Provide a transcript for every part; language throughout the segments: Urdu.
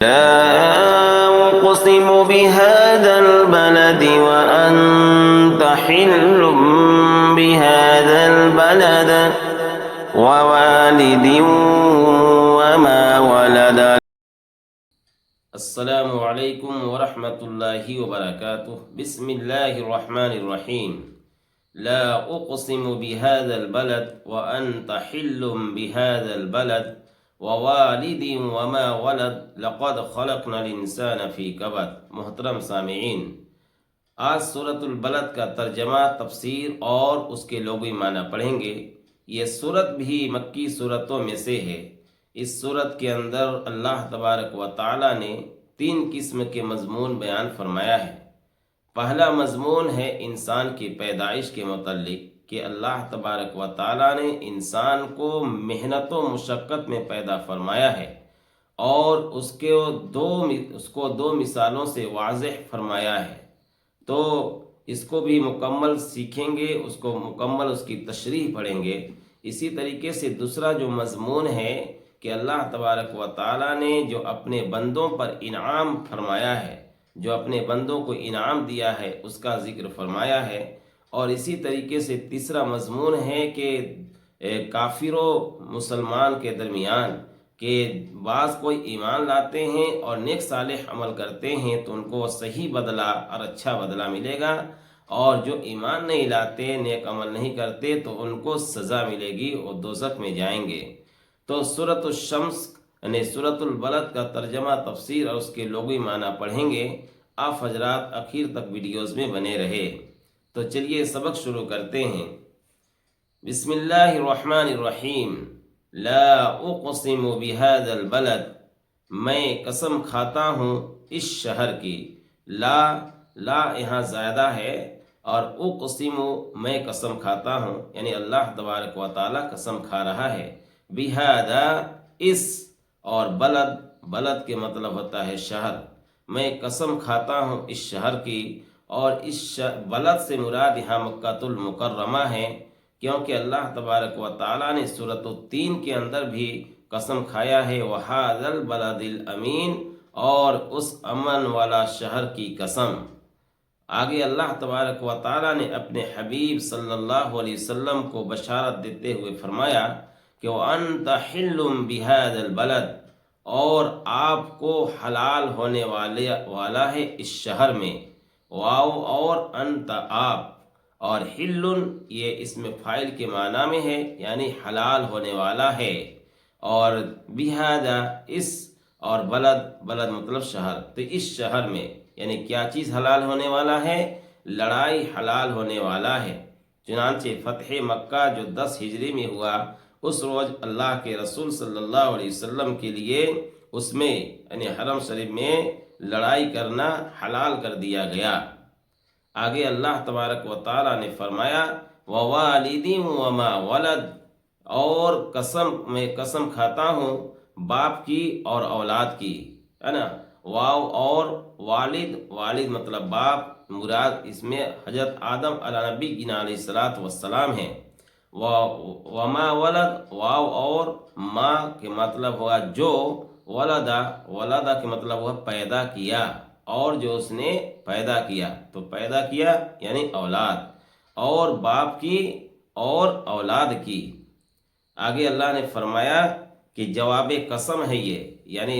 لا أقسم بهذا البلد وأنت حل بهذا البلد ووالد وما ولد. السلام علیکم ورحمۃ اللہ وبرکاتہ. بسم اللہ الرحمن الرحیم. لا اقسم بهذا البلد وانت حل بهذا البلد ووالد وما ولد لقد خلقنا الانسان فی کبد. محترم سامعین، آج سورۃ البلد کا ترجمہ، تفسیر اور اس کے لغوی معنی پڑھیں گے. یہ سورت بھی مکی سورتوں میں سے ہے. اس سورت کے اندر اللہ تبارک و تعالی نے 3 قسم کے مضمون بیان فرمایا ہے. پہلا مضمون ہے انسان کی پیدائش کے متعلق کہ اللہ تبارک و تعالی نے انسان کو محنت و مشقت میں پیدا فرمایا ہے اور اس کو دو مثالوں سے واضح فرمایا ہے. تو اس کو بھی مکمل سیکھیں گے، اس کو مکمل اس کی تشریح پڑھیں گے. اسی طریقے سے دوسرا جو مضمون ہے کہ اللہ تبارک و تعالی نے جو اپنے بندوں پر انعام فرمایا ہے، جو اپنے بندوں کو انعام دیا ہے، اس کا ذکر فرمایا ہے. اور اسی طریقے سے تیسرا مضمون ہے کہ کافر و مسلمان کے درمیان کہ بعض کوئی ایمان لاتے ہیں اور نیک صالح عمل کرتے ہیں تو ان کو صحیح بدلہ اور اچھا بدلہ ملے گا، اور جو ایمان نہیں لاتے، نیک عمل نہیں کرتے تو ان کو سزا ملے گی اور دوزخ میں جائیں گے. تو سورۃ الشمس یعنی سورۃ البلد کا ترجمہ، تفسیر اور اس کے لغوی معنی پڑھیں گے. آپ حضرات اخیر تک ویڈیوز میں بنے رہے. تو چلیے سبق شروع کرتے ہیں. بسم اللہ الرحمن الرحیم. لا اقسم بهذا البلد، میں قسم کھاتا ہوں اس شہر کی. لا یہاں زائدہ ہے، اور اقسم میں قسم کھاتا ہوں، یعنی اللہ تبارک و تعالی قسم کھا رہا ہے. بهذا اس، اور بلد کے مطلب ہوتا ہے شہر. میں قسم کھاتا ہوں اس شہر کی، اور اس بلد سے مراد یہاں مکہ المکرمہ ہے، کیونکہ اللہ تبارک و تعالی نے سورۃ التین کے اندر بھی قسم کھایا ہے وَهَذَا الْبَلَدِ الْأَمِينَ، اور اس امن والا شہر کی قسم. آگے اللہ تبارک و تعالی نے اپنے حبیب صلی اللہ علیہ وسلم کو بشارت دیتے ہوئے فرمایا کہ وَأَنْتَ حِلٌّ بِهَذَا الْبَلَدِ، اور آپ کو حلال ہونے والا ہے اس شہر میں. واو اور انت آپ، اور حلن یہ اسم فاعل کے معنی میں ہے، یعنی حلال ہونے والا ہے. اور بہذا اس، اور بلد مطلب شہر. تو اس شہر میں یعنی کیا چیز حلال ہونے والا ہے؟ لڑائی حلال ہونے والا ہے. چنانچہ فتح مکہ جو 10 ہجری میں ہوا، اس روز اللہ کے رسول صلی اللہ علیہ وسلم کے لیے اس میں یعنی حرم شریف میں لڑائی کرنا حلال کر دیا گیا. آگے اللہ تبارک و تعالی نے فرمایا وَوَالِدٍ وَمَا وَلَدَ، اور میں قسم کھاتا ہوں باپ کی اور اولاد کی، ہے نا. واو اور والد مطلب باپ، مراد اس میں حضرت آدم علیہ نبی علیہ السلام ہیں. وما ولد، واو اور ماں کے مطلب ہوا جو، ولدا کے مطلب ہوا پیدا کیا، اور جو اس نے پیدا کیا. تو پیدا کیا یعنی اولاد، اور باپ کی اور اولاد کی. آگے اللہ نے فرمایا کہ جواب قسم ہے یہ، یعنی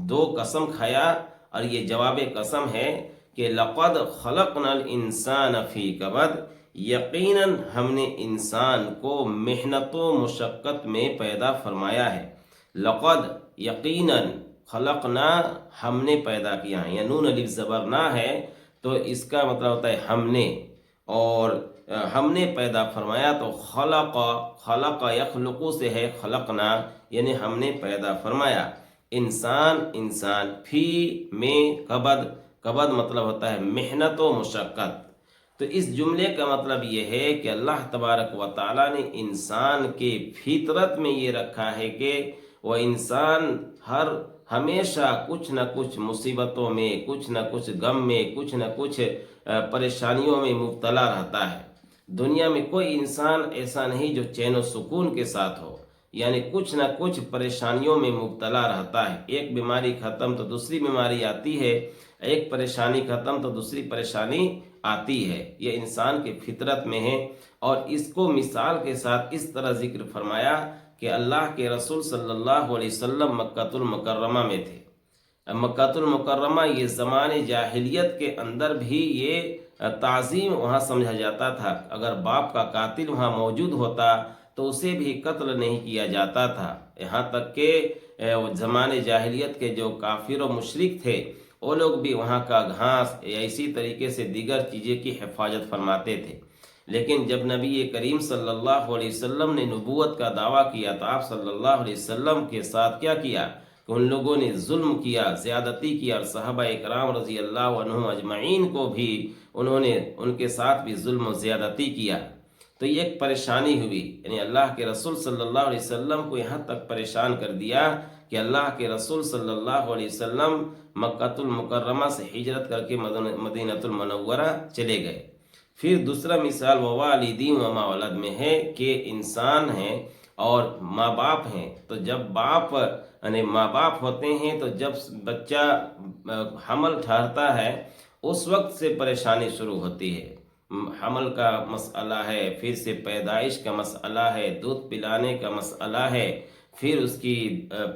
2 قسم کھایا اور یہ جواب قسم ہے کہ لقد خلقنا الانسان فی کبد، یقیناً ہم نے انسان کو محنت و مشقت میں پیدا فرمایا ہے. لقد یقیناً، خلقنا ہم نے پیدا کیا ہے، یا نون الف زبر نہ ہے تو اس کا مطلب ہوتا ہے ہم نے، اور ہم نے پیدا فرمایا. تو خلق یخلقو سے ہے خلقنا، یعنی ہم نے پیدا فرمایا. انسان فی میں کبد مطلب ہوتا ہے محنت و مشقت. تو اس جملے کا مطلب یہ ہے کہ اللہ تبارک و تعالی نے انسان کے فطرت میں یہ رکھا ہے کہ وہ انسان ہمیشہ کچھ نہ کچھ مصیبتوں میں، کچھ نہ کچھ غم میں، کچھ نہ کچھ پریشانیوں میں مبتلا رہتا ہے. دنیا میں کوئی انسان ایسا نہیں جو چین و سکون کے ساتھ ہو. یعنی کچھ نہ کچھ پریشانیوں میں مبتلا رہتا ہے. ایک بیماری ختم تو دوسری بیماری آتی ہے، ایک پریشانی ختم تو دوسری پریشانی آتی ہے. یہ انسان کے فطرت میں ہے. اور اس کو مثال کے ساتھ اس طرح ذکر فرمایا کہ اللہ کے رسول صلی اللہ علیہ وسلم مکۃ المکرمہ میں تھے. مکۃ المکرمہ یہ زمانے جاہلیت کے اندر بھی یہ تعظیم وہاں سمجھا جاتا تھا. اگر باپ کا قاتل وہاں موجود ہوتا تو اسے بھی قتل نہیں کیا جاتا تھا. یہاں تک کہ زمانے جاہلیت کے جو کافر و مشرک تھے وہ لوگ بھی وہاں کا گھاس یا اسی طریقے سے دیگر چیزیں کی حفاظت فرماتے تھے. لیکن جب نبی کریم صلی اللہ علیہ وسلم نے نبوت کا دعویٰ کیا تو آپ صلی اللہ علیہ وسلم کے ساتھ کیا کیا کہ ان لوگوں نے ظلم کیا، زیادتی کیا، اور صحابہ اکرام رضی اللہ عنہم اجمعین کو بھی انہوں نے ان کے ساتھ بھی ظلم و زیادتی کیا. تو یہ ایک پریشانی ہوئی. یعنی اللہ کے رسول صلی اللہ علیہ وسلم کو یہاں تک پریشان کر دیا کہ اللہ کے رسول صلی اللہ علیہ وسلم مکۃ المکرمہ سے ہجرت کر کے مدینہ المنورہ چلے گئے. پھر دوسرا مثال ووالدین وما ولد میں ہے کہ انسان ہیں اور ماں باپ ہیں. تو جب باپ یعنی ماں باپ ہوتے ہیں تو جب بچہ حمل ٹھہرتا ہے اس وقت سے پریشانی شروع ہوتی ہے. حمل کا مسئلہ ہے، پھر سے پیدائش کا مسئلہ ہے، دودھ پلانے کا مسئلہ ہے، پھر اس کی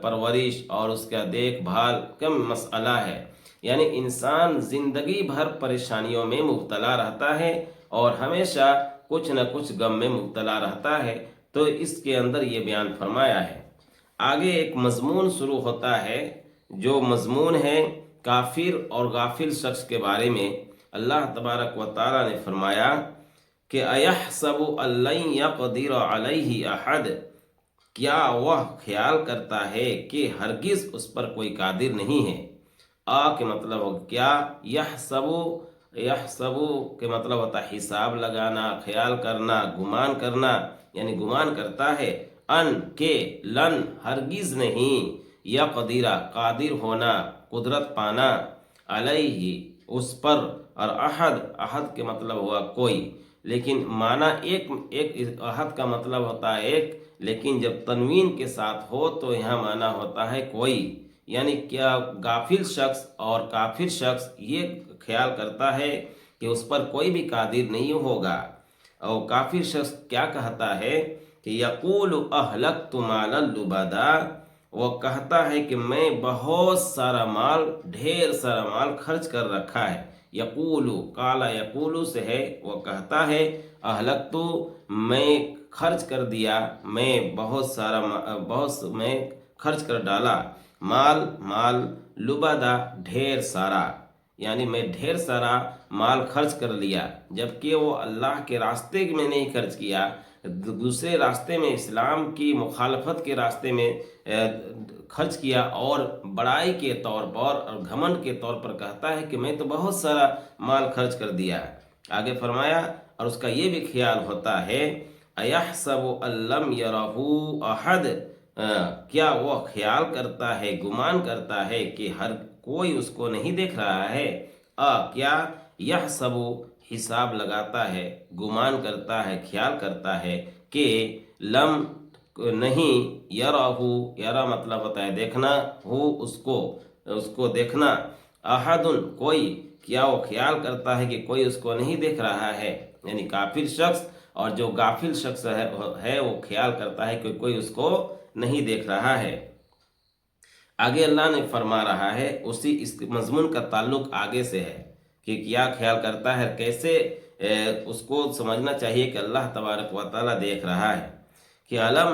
پرورش اور اس کا دیکھ بھال کا مسئلہ ہے. یعنی انسان زندگی بھر پریشانیوں میں مبتلا رہتا ہے اور ہمیشہ کچھ نہ کچھ غم میں مبتلا رہتا ہے. تو اس کے اندر یہ بیان فرمایا ہے. آگے ایک مضمون شروع ہوتا ہے جو مضمون ہے کافر اور غافل شخص کے بارے میں. اللہ تبارک و تعالی نے فرمایا کہ ایحسب ان لن یقدر علیہ احد، کیا وہ خیال کرتا ہے کہ ہرگز اس پر کوئی قادر نہیں ہے. کے مطلب ہو کیا، یحسبو کے مطلب ہوتا ہے حساب لگانا، خیال کرنا، گمان کرنا. یعنی گمان کرتا ہے ان کے لن ہرگز نہیں، یقدر قادر ہونا، قدرت پانا، علیہ اس پر، اور احد کے مطلب ہوا کوئی. لیکن معنی ایک احد کا مطلب ہوتا ہے ایک، لیکن جب تنوین کے ساتھ ہو تو یہاں معنی ہوتا ہے کوئی. یعنی کیا غافل شخص اور کافر شخص یہ خیال کرتا ہے کہ اس پر کوئی بھی قادر نہیں ہوگا. اور کافر شخص کیا کہتا ہے کہ یقول اہلکت مالا لبدا، وہ کہتا ہے کہ میں بہت سارا مال، ڈھیر سارا مال خرچ کر رکھا ہے. یقولو کالا یقولو سے ہے، وہ کہتا ہے اہلکت میں خرچ کر دیا، میں میں خرچ کر ڈالا، مال لبدا ڈھیر سارا، یعنی میں ڈھیر سارا مال خرچ کر لیا. جبکہ وہ اللہ کے راستے میں نہیں خرچ کیا، دوسرے راستے میں، اسلام کی مخالفت کے راستے میں خرچ کیا، اور بڑائی کے طور پر اور گھمنڈ کے طور پر کہتا ہے کہ میں تو بہت سارا مال خرچ کر دیا. آگے فرمایا اور اس کا یہ بھی خیال ہوتا ہے ایحسب ان لم یرہ احد، کیا وہ خیال کرتا ہے، گمان کرتا ہے کہ ہر کوئی اس کو نہیں دیکھ رہا ہے. کیا یحسب حساب لگاتا ہے، گمان کرتا ہے، خیال کرتا ہے کہ لم نہیں، یرہ مطلب ہوتا ہے دیکھنا، ہو اس کو دیکھنا، احد کوئی، کیا وہ خیال کرتا ہے کہ کوئی اس کو نہیں دیکھ رہا ہے. یعنی کافر شخص اور جو غافل شخص ہے وہ خیال کرتا ہے کہ کوئی اس کو نہیں دیکھ رہا ہے. آگے اللہ نے فرما رہا ہے، اس مضمون کا تعلق آگے سے ہے کہ کیا خیال کرتا ہے، کیسے اس کو سمجھنا چاہیے کہ اللہ تبارک و تعالی دیکھ رہا ہے. کہ علم